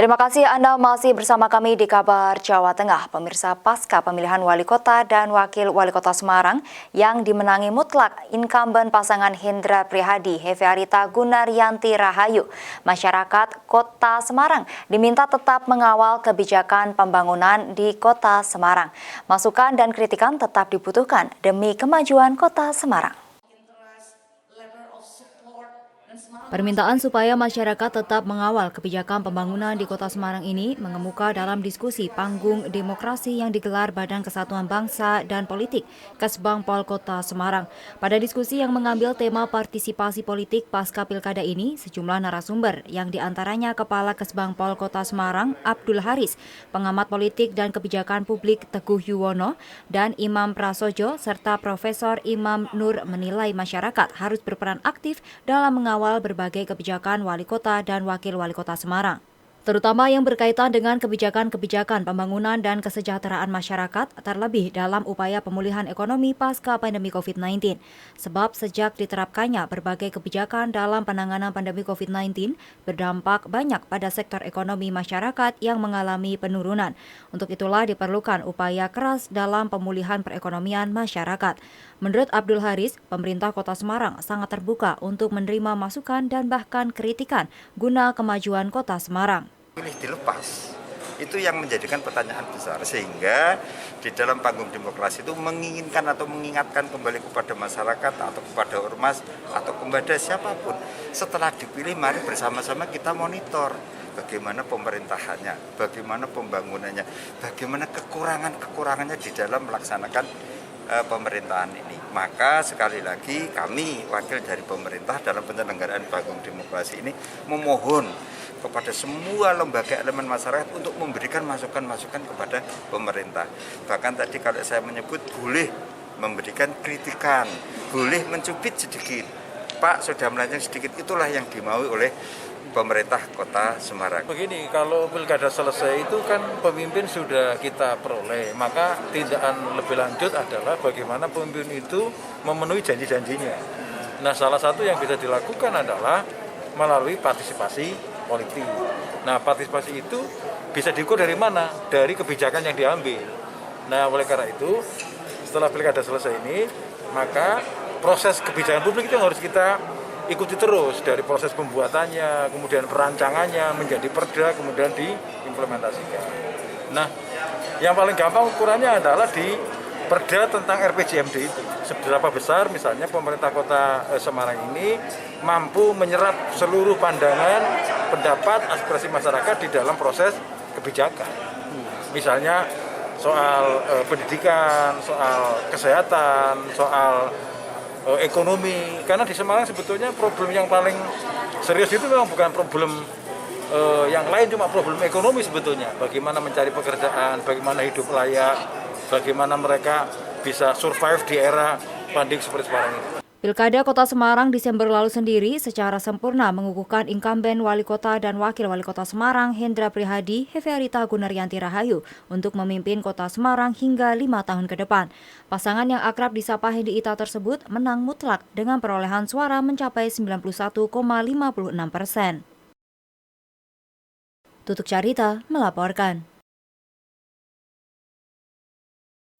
Terima kasih Anda masih bersama kami di Kabar Jawa Tengah. Pemirsa, pasca pemilihan wali kota dan wakil wali kota Semarang yang dimenangi mutlak incumbent pasangan Hendra Prihadi Hefearita Gunaryanti Rahayu, masyarakat kota Semarang diminta tetap mengawal kebijakan pembangunan di kota Semarang. Masukan dan kritikan tetap dibutuhkan demi kemajuan kota Semarang. Permintaan supaya masyarakat tetap mengawal kebijakan pembangunan di Kota Semarang ini mengemuka dalam diskusi panggung demokrasi yang digelar Badan Kesatuan Bangsa dan Politik Kesbangpol Kota Semarang. Pada diskusi yang mengambil tema partisipasi politik pasca pilkada ini, sejumlah narasumber yang diantaranya Kepala Kesbangpol Kota Semarang Abdul Haris, pengamat politik dan kebijakan publik Teguh Yuwono, dan Imam Prasojo serta Profesor Imam Nur menilai masyarakat harus berperan aktif dalam mengawal berbagai kebijakan wali kota dan wakil wali kota Semarang, terutama yang berkaitan dengan kebijakan-kebijakan pembangunan dan kesejahteraan masyarakat, terlebih dalam upaya pemulihan ekonomi pasca pandemi COVID-19. Sebab sejak diterapkannya berbagai kebijakan dalam penanganan pandemi COVID-19 berdampak banyak pada sektor ekonomi masyarakat yang mengalami penurunan. Untuk itulah diperlukan upaya keras dalam pemulihan perekonomian masyarakat. Menurut Abdul Haris, pemerintah Kota Semarang sangat terbuka untuk menerima masukan dan bahkan kritikan guna kemajuan Kota Semarang. Pilih dilepas, itu yang menjadikan pertanyaan besar, sehingga di dalam panggung demokrasi itu menginginkan atau mengingatkan kembali kepada masyarakat atau kepada ormas atau kepada siapapun, setelah dipilih mari bersama-sama kita monitor bagaimana pemerintahannya, bagaimana pembangunannya, bagaimana kekurangannya di dalam melaksanakan pemerintahan ini. Maka sekali lagi kami wakil dari pemerintah dalam penyelenggaraan panggung demokrasi ini memohon kepada semua lembaga elemen masyarakat untuk memberikan masukan-masukan kepada pemerintah. Bahkan tadi kalau saya menyebut boleh memberikan kritikan, boleh mencubit sedikit. Pak sudah melanceng sedikit, itulah yang dimaui oleh pemerintah Kota Semarang. Begini, kalau pilkada selesai itu kan pemimpin sudah kita peroleh, maka tindakan lebih lanjut adalah bagaimana pemimpin itu memenuhi janji-janjinya. Nah, salah satu yang bisa dilakukan adalah melalui partisipasi politik. Nah, partisipasi itu bisa diukur dari mana? Dari kebijakan yang diambil. Nah, oleh karena itu, setelah pilkada selesai ini, maka proses kebijakan publik itu harus kita ikuti terus, dari proses pembuatannya, kemudian perancangannya menjadi perda, kemudian diimplementasikan. Nah, yang paling gampang ukurannya adalah di perda tentang RPJMD itu. Seberapa besar misalnya pemerintah Kota Semarang ini mampu menyerap seluruh pandangan, pendapat, aspirasi masyarakat di dalam proses kebijakan. Misalnya soal pendidikan, soal kesehatan, soal ekonomi, karena di Semarang sebetulnya problem yang paling serius itu memang bukan problem yang lain, cuma problem ekonomi sebetulnya. Bagaimana mencari pekerjaan, bagaimana hidup layak, bagaimana mereka bisa survive di era pandemi seperti sekarang ini. Pilkada Kota Semarang Desember lalu sendiri secara sempurna mengukuhkan incumbent wali kota dan wakil wali kota Semarang Hendra Prihadi Hefearita Gunaryanti Rahayu untuk memimpin Kota Semarang hingga 5 tahun ke depan. Pasangan yang akrab disapa Hendi Ita tersebut menang mutlak dengan perolehan suara mencapai 91,56%. Tutuk Carita melaporkan.